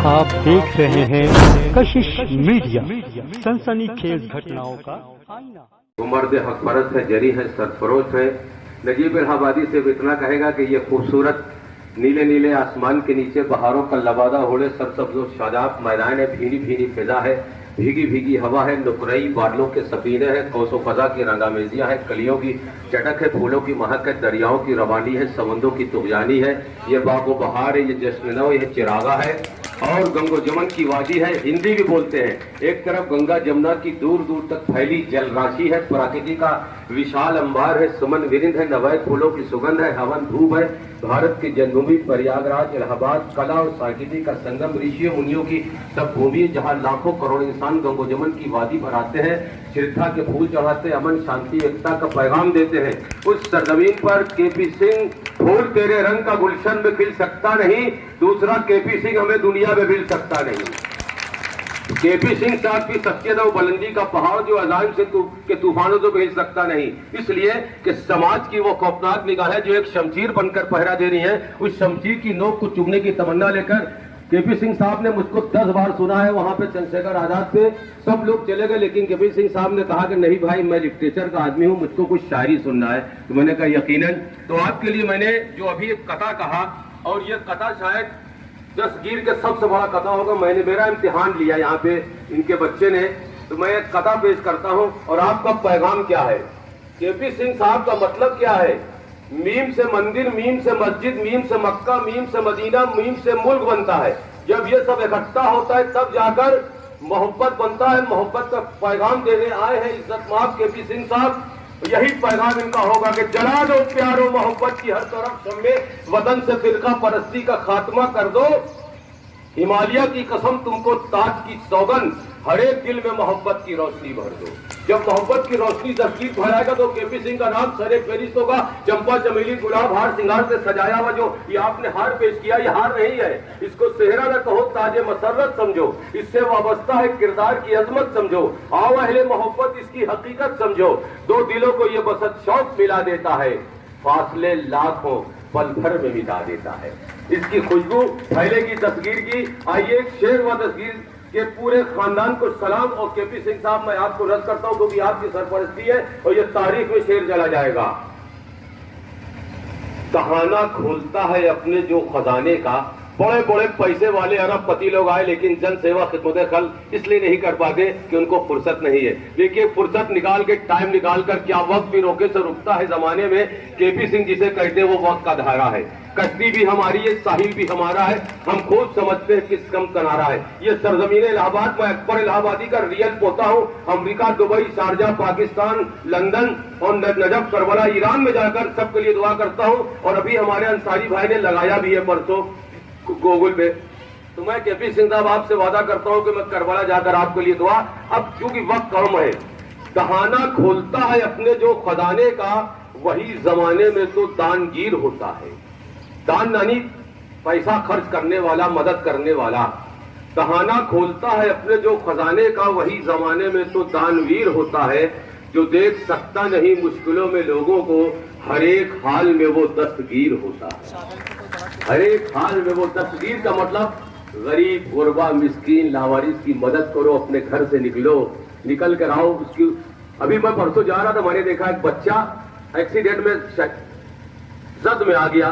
आप देख रहे हैं कशिश मीडिया, सनसनीखेज घटनाओं का आईना। मर्द हक परस्त है, जरी है, सरफरोश है। नजीब इलाहाबादी से इतना कहेगा कि ये खूबसूरत नीले नीले आसमान के नीचे बहारों का लबादा होड़े सरसब्ज़ो शादाब मैदान है, भीनी भीनी फिजा है, भीगी भीगी हवा है, नुकरई बादलों के सफीने हैं, कौसो फजा की रंगामेजियां है, कलियों की चटक है, फूलों की महक है, दरियाओं की रवानी है, समंदों की तुगजानी है, ये बागो बहार है, ये जश्न ये चिरागा है और गंगो जमन की वादी है। हिंदी भी बोलते हैं। एक तरफ गंगा जमुना की दूर दूर तक फैली जल राशि है, प्रकृति का विशाल अंबार है, सुमन विरिंद है, नवैत फूलों की सुगंध है, हवन धूप है। भारत की जन्मभूमि प्रयागराज इलाहाबाद कला और संस्कृति का संगम, ऋषियों मुनियों की सब भूमि, जहां लाखों करोड़ इंसान गंगो जमुन की वादी पर आते हैं, श्रद्धा के फूल चढ़ाते, अमन शांति एकता का पैगाम देते हैं। उस सरजमीन पर केपी सिंह फूल तेरे रंग का गुलशन में खिल सकता नहीं, दूसरा केपी सिंह हमें दुनिया में मिल सकता नहीं। केपी सिंह साहब की शख्सियत और बुलंदी का पहाड़ जो अजाइम से के तूफानों से भेज सकता नहीं, इसलिए कि समाज की वो खौफनाक निगाहें जो एक शमशीर बनकर पहरा दे रही है, उस शमशीर की नोक को चुभने की तमन्ना लेकर केपी सिंह साहब ने मुझको 10 बार सुना है। वहां पे चंद्रशेखर आजाद पे सब लोग चले गए, लेकिन केपी सिंह साहब ने कहा कि नहीं भाई, मैं लिटरेचर का आदमी हूं, मुझको कुछ शायरी सुनना है। तो मैंने कहा यकीनन। तो आपके लिए मैंने जो अभी एक कथा कहा, और ये कथा शायद दस्तगीर के सबसे बड़ा कथा होगा। मैंने मेरा इम्तिहान लिया यहाँ पे इनके बच्चे ने, तो मैं एक कथा पेश करता हूँ और आपका पैगाम क्या है। केपी सिंह साहब का मतलब क्या है? मीम से मंदिर, मीम से मस्जिद, मीम से मक्का, मीम से मदीना, मीम से मुल्क बनता है। जब ये सब इकट्ठा होता है तब जाकर मोहब्बत बनता है। मोहब्बत का पैगाम देने आए हैं इज्जत माफ केपी सिंह साहब। यही पैगाम इनका होगा कि जला दो प्यारो मोहब्बत की हर तरफ शम्मे, वतन से फिरका परस्ती का खात्मा कर दो। हिमालय की कसम तुमको ताज की सौगंध, हर एक दिल में मोहब्बत की रोशनी भर दो। जब मोहब्बत की रोशनी दस्तगीर फहराएगा तो केपी सिंह का नाम सरे फेरिस्त होगा। चंपा चमेली गुलाब हार श्रृंगार से सजाया हुआ जो ये आपने हार पेश किया, ये हार नहीं है। इसको सेहरा न कहो, ताजे मसर्रत समझो। इससे वाबस्ता है किरदार की अजमत समझो। आओ अहले मोहब्बत, इसकी हकीकत समझो। दो दिलों को ये बसत शौक मिला देता है, फासले लाखों पल भर में मिटा देता है। इसकी खुशबू फैलेगी तस्वीर की। आइए एक शेर व तस्वीर के पूरे खानदान को सलाम। और केपी सिंह साहब, मैं आपको रद्द करता हूं क्योंकि आपकी सरपरस्ती है और ये तारीख में शेर चला जाएगा। कहाना खोलता है अपने जो खजाने का, बड़े बड़े पैसे वाले अरबपति लोग आए लेकिन जन सेवा खिदमत खल इसलिए नहीं कर पाते कि उनको फुर्सत नहीं है। देखिए, फुर्सत निकाल के, टाइम निकाल कर, क्या वक्त भी रोके से रुकता है जमाने में। केपी सिंह जिसे कहते हैं वो वक्त का धारा है। कश्ती भी हमारी है, साहिल भी हमारा है, हम खुद समझते हैं किस कम किनारा है। ये सरजमीन इलाहाबाद, मैं अकबर इलाहाबादी का रियल पोता हूँ। America, Dubai, Sharjah, Pakistan, London और नजफ, करबला, ईरान में जाकर सबके लिए दुआ करता हूँ। और अभी हमारे अंसारी भाई ने लगाया भी है परसों गूगल पे। तो मैं केपी सिंह साहब आपसे वादा करता हूं कि मैं करबला जाकर आपके लिए दुआ। अब क्योंकि वक्त कम है, कहाना खोलता है अपने जो खजाने का, वही जमाने में तो दानगीर होता है। दान यानी पैसा खर्च करने वाला, मदद करने वाला। कहाना खोलता है अपने जो खजाने का, वही जमाने में तो दानवीर होता है। जो देख सकता नहीं मुश्किलों में लोगों को, हर एक हाल में वो दस्तगीर होता है। हर एक हाल में वो दस्तगीर का मतलब गरीब, गुरबा, मिस्कीन, लावारिस की मदद करो। अपने घर से निकल कर आओ। उसकी अभी मैं परसों जा रहा था, मैंने देखा एक बच्चा एक्सीडेंट में जद में आ गया।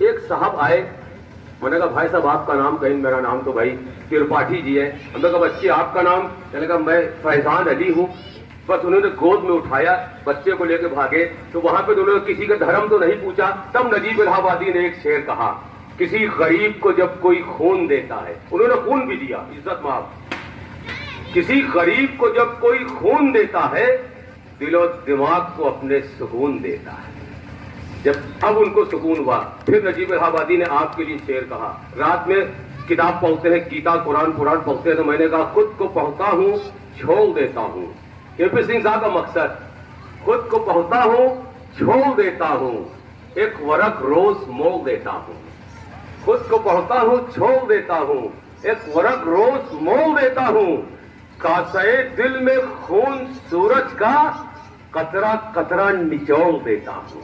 एक साहब आए, मैंने कहा भाई साहब आपका नाम? कहीं मेरा नाम तो भाई त्रिपाठी जी है। हमने कहा बच्चे आपका नाम? मैंने कहा मैं फैजान अली हूँ। बस उन्होंने गोद में उठाया, बच्चे को लेकर भागे। तो वहां पे उन्होंने किसी का धर्म तो नहीं पूछा। तब नजीब इलाहाबादी ने एक शेर कहा, किसी गरीब को जब कोई खून देता है, उन्होंने खून भी दिया, इज्जत माफ। किसी गरीब को जब कोई खून देता है, दिलो दिमाग को अपने सुकून देता है। जब अब उनको सुकून हुआ, फिर नजीब इलाहाबादी ने आपके लिए शेर कहा। रात में किताब पढ़ते हैं, गीता, कुरान पढ़ते हैं, तो मैंने कहा खुद को पढ़ता हूँ, छोड़ देता हूँ। केपी सिंह साहब का मकसद, खुद को पढ़ता हूँ, छोड़ देता हूँ, एक वरक रोज मोड़ देता हूँ। खुद को पढ़ता हूँ, छोड़ देता हूँ, एक वरक रोज मोड़ देता हूँ। कासे दिल में खून सूरज का, कतरा कतरा निचोड़ देता हूँ।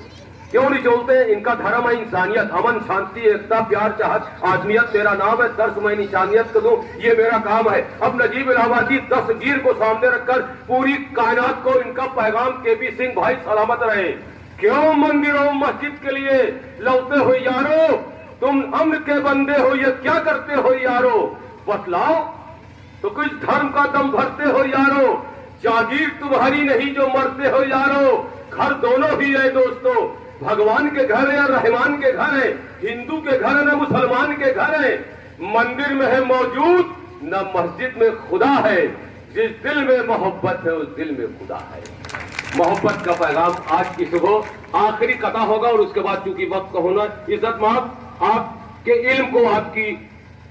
क्यों नहीं चलते? इनका धर्म है इंसानियत, अमन, शांति, एकता, प्यार, चाहत, आदमियत तेरा नाम है, दर्श मैं इंसानियत को दूं, ये मेरा काम है। अब नजीब इलाहाबादी दस्तगीर को सामने रखकर पूरी कायनात को इनका पैगाम केपी सिंह भाई सलामत रहे। क्यों मंदिरों मस्जिद के लिए लौटे हो यारो, तुम अम्न के बंदे हो, ये क्या करते हो यारो? बतलाओ तो कुछ धर्म का दम भरते हो यारो, जागीर तुम्हारी नहीं जो मरते हो यारो। घर दोनों ही है दोस्तों, भगवान के घर है या रहमान के घर है, हिंदू के घर है न मुसलमान के घर है। मंदिर में है मौजूद न मस्जिद में खुदा है, जिस दिल में मोहब्बत है उस दिल में खुदा है। मोहब्बत का पैगाम आज की सुबह आखिरी कथा होगा और उसके बाद चूंकि वक्त का होना, इज्जत माफ आपके इल्म को, आपकी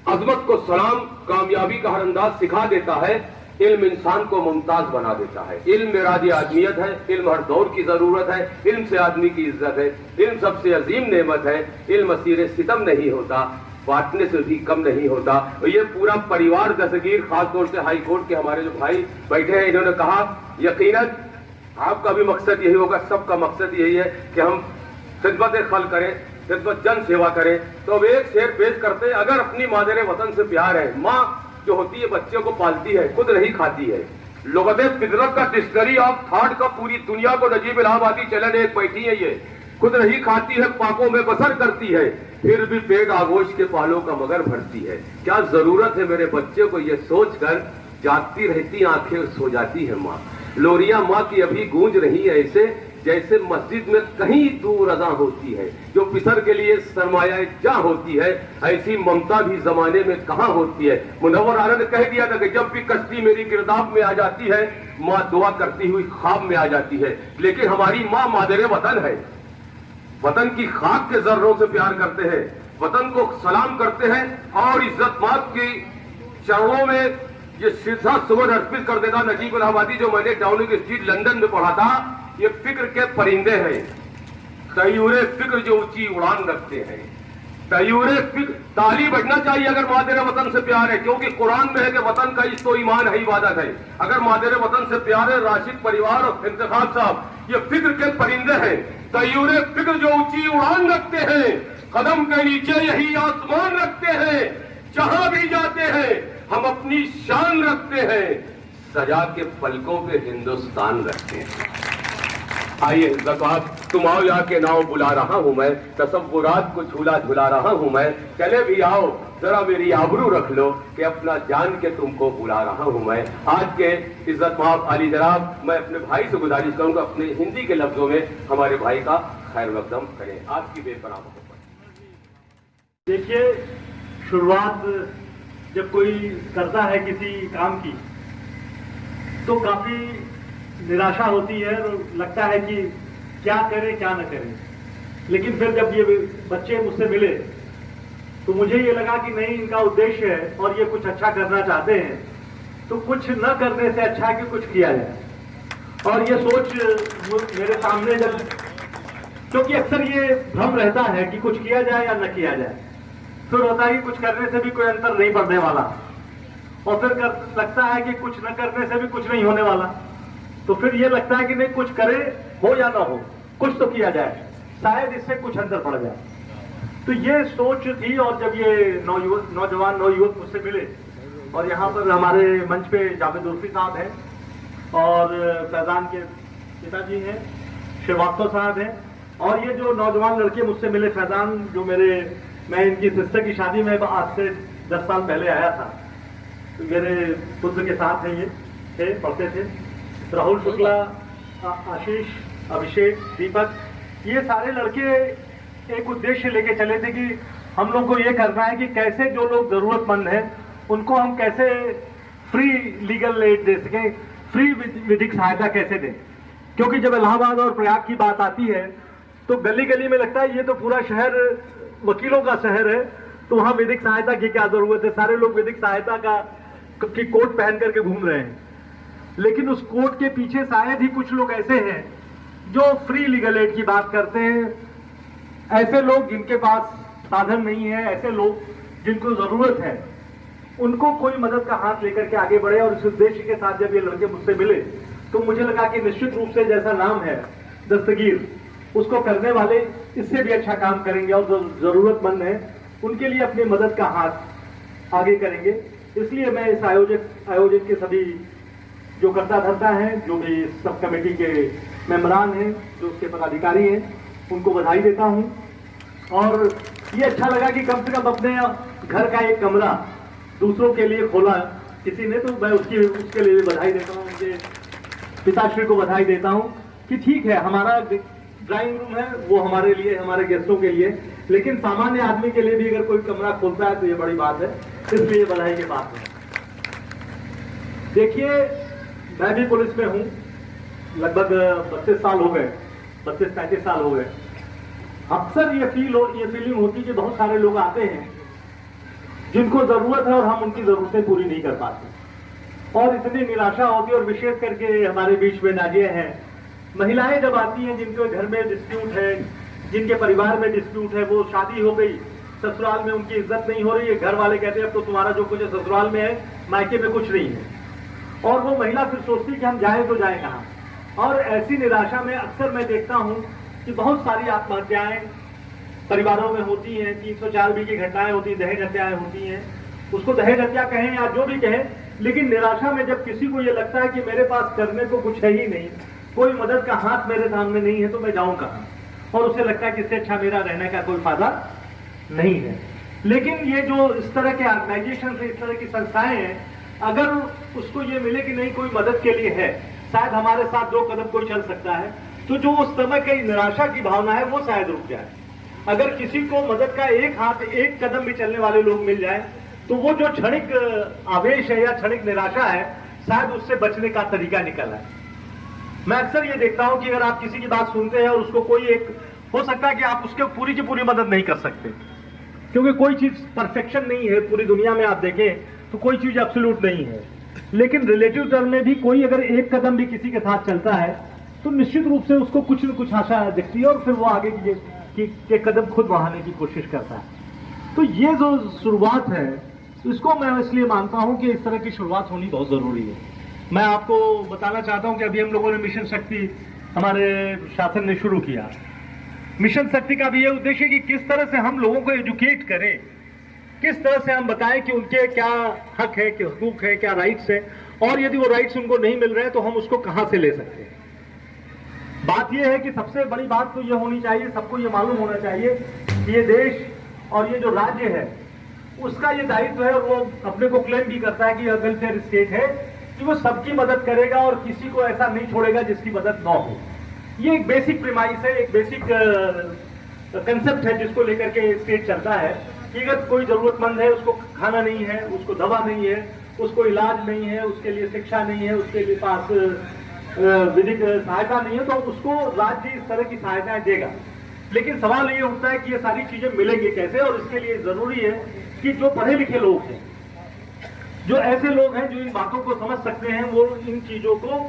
अजमत को सलाम, कामयाबी का हर अंदाज सिखा देता है। इल्म इंसान को मुमताज बना देता है। इल्म मेरादी आदमियत है, इल्म हर दौर की जरूरत है, इल्म से आदमी की इज्जत है, इल्म सबसे अजीम नेमत है। इल्म असीर सितम नहीं होता, बांटने से भी कम नहीं होता। और ये पूरा परिवार दस्तगीर, खासतौर से हाई कोर्ट के हमारे जो भाई बैठे हैं, इन्होंने कहा यकीनन आपका भी मकसद यही होगा, सबका मकसद यही है कि हम खिदमत खल करें, खिदमत जन सेवा करें। तो अब एक शेर पेश करते, अगर अपनी मादरे वतन से प्यार है, माँ जो होती है बच्चों को पालती है, खुद नहीं खाती है। लुगत फितरत का डिक्शनरी ऑफ थॉट का पूरी दुनिया को नजीब इलाहाबादी चलन एक बैठी है, ये खुद नहीं खाती है, पाकों में बसर करती है, फिर भी पेट आगोश के पालों का मगर भरती है। क्या जरूरत है मेरे बच्चे को, ये सोचकर जागती रहती आंखें सो जाती है माँ। लोरिया माँ की अभी गूंज रही है ऐसे जैसे मस्जिद में कहीं दूर अदा होती है, जो पिसर के लिए सरमाया जा होती है। ऐसी ममता भी जमाने में कहाँ होती है। मुनव्वर आला ने कह दिया था कि जब भी कश्ती मेरी गिरदाब में आ जाती है, माँ दुआ करती हुई ख्वाब में आ जाती है। लेकिन हमारी माँ मादरे वतन है, वतन की खाक के जर्रों से प्यार करते हैं, वतन को सलाम करते हैं और इज्जत मात की चरणों में ये सीधा सुमन अर्पित कर देगा। नजीब इलाहाबादी जो मैंने डाउनिंग स्ट्रीट लंदन में पढ़ा था, ये फिक्र के परिंदे हैं, तयूरे फिक्र जो ऊंची उड़ान रखते हैं। तयूरे फिक्र ताली बजना चाहिए अगर मादरे वतन से प्यार है, क्योंकि कुरान में है कि वतन का इस तो ईमान है, इबादत है। अगर मादरे वतन से प्यार है, राशिद परिवार और इंतखाब साहब, ये फिक्र के परिंदे हैं। तयूरे फिक्र जो ऊंची उड़ान रखते हैं, कदम के नीचे यही आसमान रखते हैं। जहां भी जाते हैं हम अपनी शान रखते हैं, सजा के पलकों पे हिंदुस्तान रखते हैं। आइए ज़कात तुम आओ, या के नाव बुला रहा हूं मैं, तसव्वुरात को झूला झुला रहा हूं मैं। चले भी आओ जरा मेरी आबरू रख लो कि अपना जान के तुमको बुला रहा हूं मैं। आज के इज्जत माफ अली जनाब, मैं अपने भाई से गुजारिश करूंगा अपने हिंदी के लफ्जों में हमारे भाई का खैर मकदम करें। आपकी बेपनाह मोहब्बत। देखिए, शुरुआत जब कोई करता है किसी काम की तो काफी निराशा होती है और लगता है कि क्या करें क्या न करें। लेकिन फिर जब ये बच्चे मुझसे मिले तो मुझे ये लगा कि नहीं, इनका उद्देश्य है और ये कुछ अच्छा करना चाहते हैं, तो कुछ न करने से अच्छा है कि कुछ किया जाए। और ये सोच मेरे सामने जब, क्योंकि अक्सर ये भ्रम रहता है कि कुछ किया जाए या न किया जाए, फिर होता है कि कुछ करने से भी कोई अंतर नहीं पड़ने वाला, और फिर लगता है कि कुछ न करने से भी कुछ नहीं होने वाला। तो फिर ये लगता है कि नहीं, कुछ करे हो या ना हो, कुछ तो किया जाए, शायद इससे कुछ अंतर पड़ जाए। तो ये सोच थी। और जब ये नौजवान नौयुवक मुझसे मिले, और यहाँ पर हमारे मंच पे जावेद उर्फी साहब हैं और फैजान के पिताजी हैं, श्रीवास्तव साहब हैं, और ये जो नौजवान लड़के मुझसे मिले, फैजान जो मैं इनकी सिस्टर की शादी में आज से 10 साल पहले आया था, तो मेरे पुत्र के साथ हैं, ये पढ़ते थे। राहुल शुक्ला, आशीष, अभिषेक, दीपक, ये सारे लड़के एक उद्देश्य लेके चले थे कि हम लोग को ये करना है कि कैसे जो लोग जरूरतमंद हैं उनको हम कैसे फ्री लीगल एड दे सकें, फ्री विधिक सहायता कैसे दें। क्योंकि जब इलाहाबाद और प्रयाग की बात आती है तो गली गली में लगता है ये तो पूरा शहर वकीलों का शहर है, तो वहां विधिक सहायता की क्या जरूरत है। सारे लोग विधिक सहायता की कोट पहन करके घूम रहे हैं, लेकिन उस कोट के पीछे शायद ही कुछ लोग ऐसे हैं जो फ्री लीगल एड की बात करते हैं। ऐसे लोग जिनके पास साधन नहीं है, ऐसे लोग जिनको जरूरत है, उनको कोई मदद का हाथ लेकर के आगे बढ़े। और इस उद्देश्य के साथ जब ये लड़के मुझसे मिले तो मुझे लगा कि निश्चित रूप से, जैसा नाम है दस्तगीर, उसको करने वाले इससे भी अच्छा काम करेंगे और जो जरूरतमंद है उनके लिए अपनी मदद का हाथ आगे करेंगे। इसलिए मैं इस आयोजक के सभी जो कर्ता धर्ता हैं, जो भी सब कमेटी के मेंबरान हैं, जो उसके पदाधिकारी हैं, उनको बधाई देता हूं। और ये अच्छा लगा कि कम से कम अपने घर का एक कमरा दूसरों के लिए खोला किसी ने, तो मैं उसके लिए भी बधाई देता हूँ, उनके पिताश्री को बधाई देता हूँ कि ठीक है, हमारा ड्राइंग रूम है वो हमारे लिए, हमारे गेस्टों के लिए, लेकिन सामान्य आदमी के लिए भी अगर कोई कमरा खोलता है तो ये बड़ी बात है, इसलिए बधाई की बात है। देखिए, मैं भी पुलिस में हूं, लगभग 32 साल हो गए, 32-35 साल हो गए। अक्सर ये फीलिंग होती है कि बहुत सारे लोग आते हैं जिनको जरूरत है और हम उनकी जरूरतें पूरी नहीं कर पाते, और इतनी निराशा होती है। और विशेष करके हमारे बीच में नाजिया हैं, महिलाएं जब आती हैं जिनके घर में डिस्प्यूट है, जिनके परिवार में डिस्प्यूट है, वो शादी हो गई, ससुराल में उनकी इज्जत नहीं हो रही है, घर वाले कहते हैं अब तो तुम्हारा जो कुछ ससुराल में है मायके में कुछ नहीं है, और वो महिला फिर सोचती कि हम जाए तो जाए कहाँ। और ऐसी निराशा में अक्सर मैं देखता हूं कि बहुत सारी आत्महत्याएं परिवारों में होती हैं, 304B की घटनाएं होती हैं, दहेज हत्याएं होती हैं, उसको दहेज हत्या कहें या जो भी कहें, लेकिन निराशा में जब किसी को ये लगता है कि मेरे पास करने को कुछ है ही नहीं, कोई मदद का हाथ मेरे सामने नहीं है, तो मैं जाऊं कहां, और उसे लगता है कि इससे अच्छा मेरा रहने का कोई फायदा नहीं है। लेकिन ये जो इस तरह के ऑर्गेनाइजेशन से, इस तरह की संस्थाएं हैं, अगर उसको ये मिले कि नहीं कोई मदद के लिए है, शायद हमारे साथ 2 कदम कोई चल सकता है, तो जो उस समय की निराशा की भावना है वो शायद रुक जाए। अगर किसी को मदद का एक हाथ, 1 कदम भी चलने वाले लोग मिल जाए, तो वो जो क्षणिक आवेश है या क्षणिक निराशा है, शायद उससे बचने का तरीका निकल आए। मैं अक्सर ये देखता हूं कि अगर आप किसी की बात सुनते हैं और उसको कोई एक, हो सकता है कि आप उसके पूरी की पूरी मदद नहीं कर सकते, क्योंकि कोई चीज परफेक्शन नहीं है, पूरी दुनिया में आप देखें तो कोई चीज एब्सोल्यूट नहीं है, लेकिन रिलेटिव टर्म में भी कोई अगर 1 कदम भी किसी के साथ चलता है तो निश्चित रूप से उसको कुछ न कुछ आशा दिखती है, और फिर वो आगे के कदम खुद बढ़ाने की कोशिश करता है। तो ये जो शुरुआत है, इसको मैं इसलिए मानता हूं कि इस तरह की शुरुआत होनी बहुत जरूरी है। मैं आपको बताना चाहता हूं कि अभी हम लोगों ने मिशन शक्ति, हमारे शासन ने शुरू किया। मिशन शक्ति का भी ये उद्देश्य है कि किस तरह से हम लोगों को एजुकेट करें, किस तरह से हम बताएं कि उनके क्या हक है, क्या हुकूक है, क्या राइट्स है, और यदि वो राइट्स उनको नहीं मिल रहे हैं तो हम उसको कहां से ले सकते हैं। बात यह है कि सबसे बड़ी बात तो ये होनी चाहिए, सबको ये मालूम होना चाहिए कि ये देश और ये जो राज्य है उसका ये दायित्व है, और वो अपने को क्लेम भी करता है कि यह वेलफेयर स्टेट है, कि वो सबकी मदद करेगा और किसी को ऐसा नहीं छोड़ेगा जिसकी मदद ना हो। ये एक बेसिक प्रीमाइस है, एक बेसिक कंसेप्ट है जिसको लेकर के स्टेट चलता है कि अगर कोई जरूरतमंद है, उसको खाना नहीं है, उसको दवा नहीं है, उसको इलाज नहीं है, उसके लिए शिक्षा नहीं है, उसके लिए पास विधिक सहायता नहीं है, तो उसको राज्य इस तरह की सहायताएं देगा। लेकिन सवाल ये उठता है कि ये सारी चीजें मिलेंगी कैसे, और इसके लिए जरूरी है कि जो पढ़े लिखे लोग हैं, जो ऐसे लोग हैं जो इन बातों को समझ सकते हैं, वो इन चीजों को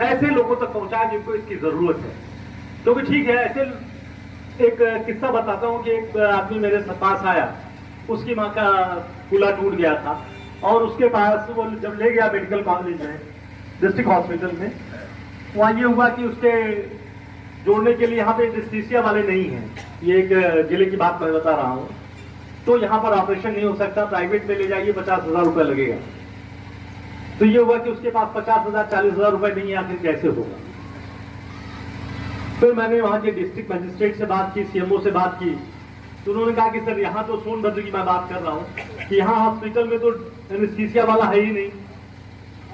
ऐसे लोगों तक पहुंचाए जिनको इसकी जरूरत है। क्योंकि ठीक है, ऐसे एक किस्सा बताता हूं कि एक आदमी मेरे पास आया, उसकी माँ का कूल्हा टूट गया था, और उसके पास वो जब ले गया मेडिकल कॉलेज में, डिस्ट्रिक्ट हॉस्पिटल में, वहां ये हुआ कि उसके जोड़ने के लिए यहाँ पे एनेस्थीसिया वाले नहीं हैं। ये एक जिले की बात मैं बता रहा हूँ। तो यहाँ पर ऑपरेशन नहीं हो सकता, प्राइवेट में ले जाइए 50,000 रुपए लगेगा। तो ये हुआ कि उसके पास 50,000 40,000 रुपए नहीं है, आखिर कैसे होगा। फिर मैंने वहां के डिस्ट्रिक्ट मजिस्ट्रेट से बात की, सीएमओ से बात की, तो उन्होंने कहा कि सर यहाँ तो सोनभद्र की मैं बात कर रहा हूँ कि यहाँ हॉस्पिटल में तो एनेस्थीसिया वाला है ही नहीं,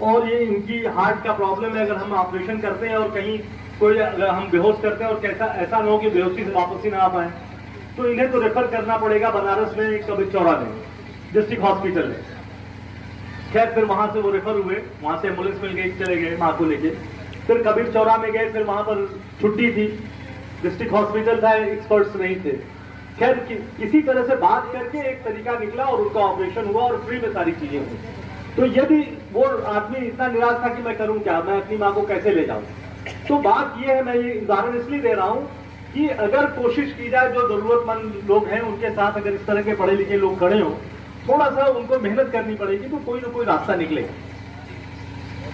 और ये इनकी हार्ट का प्रॉब्लम है, अगर हम ऑपरेशन करते हैं और कहीं कोई अगर हम बेहोश करते हैं और कैसा ऐसा ना हो कि बेहोशी से वापस ही ना आ पाए, तो इन्हें तो रेफर करना पड़ेगा बनारस में कबीर चौरा में डिस्ट्रिक्ट हॉस्पिटल में। खैर फिर वहां से वो रेफर हुए, वहां से एम्बुलेंस मिल गई, चले गए माँ को लेके, फिर कबीर चौरा में गए, फिर वहां पर छुट्टी थी, डिस्ट्रिक्ट हॉस्पिटल था, एक्सपर्ट्स नहीं थे। खैर किसी तरह से बात करके एक तरीका निकला और उनका ऑपरेशन हुआ और फ्री में सारी चीजें हुई। तो यदि वो आदमी इतना निराश था कि मैं करूं क्या, मैं अपनी माँ को कैसे ले जाऊं, तो बात यह है, मैं ये उदाहरण इसलिए दे रहा हूं कि अगर कोशिश की जाए, जो जरूरतमंद लोग हैं उनके साथ अगर इस तरह के पढ़े लिखे लोग खड़े हो, थोड़ा सा उनको मेहनत करनी पड़ेगी, तो कोई ना कोई रास्ता निकलेगा।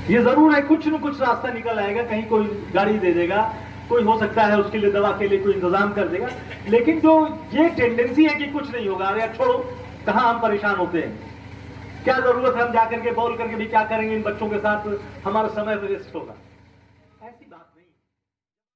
ये जरूर है कुछ न कुछ रास्ता निकल आएगा, कहीं कोई गाड़ी दे देगा, कोई हो सकता है उसके लिए दवा के लिए कोई इंतजाम कर देगा। लेकिन जो ये टेंडेंसी है कि कुछ नहीं होगा, अरे छोड़ो, कहाँ हम परेशान होते हैं, क्या जरूरत है हम जाकर के बोल करके भी क्या करेंगे इन बच्चों के साथ, हमारा समय वेस्ट होगा।